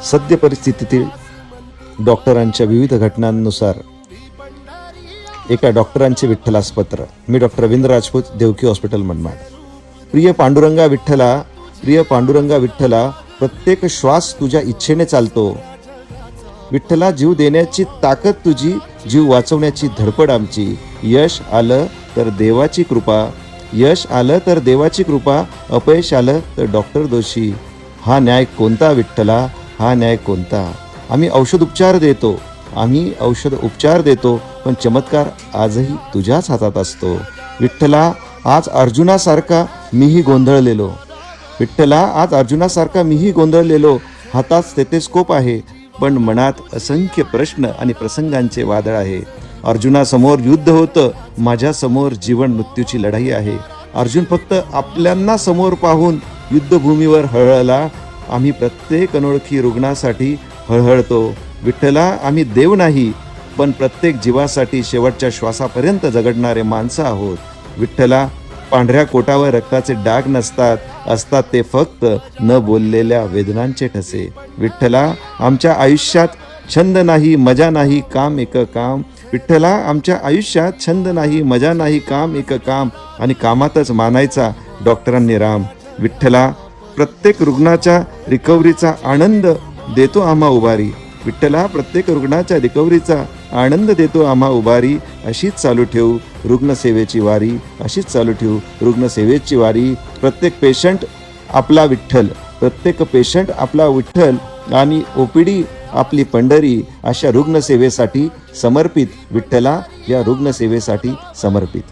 सद्य परिस्थितीतील डॉक्टरांच्या विविध घटनांनुसार एका डॉक्टरांचे विठ्ठलास पत्र. मी डॉक्टर रवींद्र राजपूत, देवकी हॉस्पिटल मनमाड. प्रिय पांडुरंगा विठ्ठला, प्रिय पांडुरंगा विठ्ठला, प्रत्येक श्वास तुझ्या इच्छेने चालतो. विठ्ठला, जीव देण्याची ताकद तुझी, जीव वाचवण्याची धडपड आमची. यश आलं तर देवाची कृपा, यश आलं तर देवाची कृपा, अपयश आलं तर डॉक्टर दोषी. हा न्याय कोणता विठ्ठला, हा न्याय कोणता? आम्ही औषध उपचार देतो, आम्ही औषध उपचार देतो, पण चमत्कार आजही तुझ्याच हातात असतो. विठ्ठला, आज अर्जुनासारखा मीही गोंधळलेलो. विठ्ठला, आज अर्जुनासारखा मीही गोंधळलेलो. हातात स्टेथोस्कोप आहे, पण मनात असंख्य प्रश्न आणि प्रसंगांचे वादळ आहे. अर्जुनासमोर युद्ध होतं, माझ्यासमोर जीवन मृत्यूची लढाई आहे. अर्जुन फक्त आपल्यांना समोर पाहून युद्धभूमीवर हळहळला. आम्ही प्रत्येक अनोळखी रुग्णासाठी हळहळतो. विठ्ठला, आम्ही देव नाही, पण प्रत्येक जीवासाठी शेवटच्या श्वासापर्यंत जगडणारे माणसं आहोत. विठ्ठला, पांढऱ्या कोटावर रक्ताचे डाग नसतात, असतात ते फक्त न बोललेल्या वेदनांचे ठसे. विठ्ठला, आमच्या आयुष्यात छंद नाही, मजा नाही, काम एक काम. विठ्ठला, आमच्या आयुष्यात छंद नाही, मजा नाही, काम एक काम, आणि कामातच मानायचा डॉक्टरांनी राम. विठ्ठला, प्रत्येक रुग्णाच्या रिकव्हरीचा आनंद देतो आम्हा उभारी. विठ्ठला, प्रत्येक रुग्णाच्या रिकव्हरीचा आनंद देतो आम्हा उभारी. अशीच चालू ठेवू रुग्णसेवेची वारी, अशीच चालू ठेवू रुग्णसेवेची वारी. प्रत्येक पेशंट आपला विठ्ठल, प्रत्येक पेशंट आपला विठ्ठल, आणि ओपीडी आपली पंढरी. अशा रुग्णसेवेसाठी समर्पित विठ्ठला, या रुग्णसेवेसाठी समर्पित.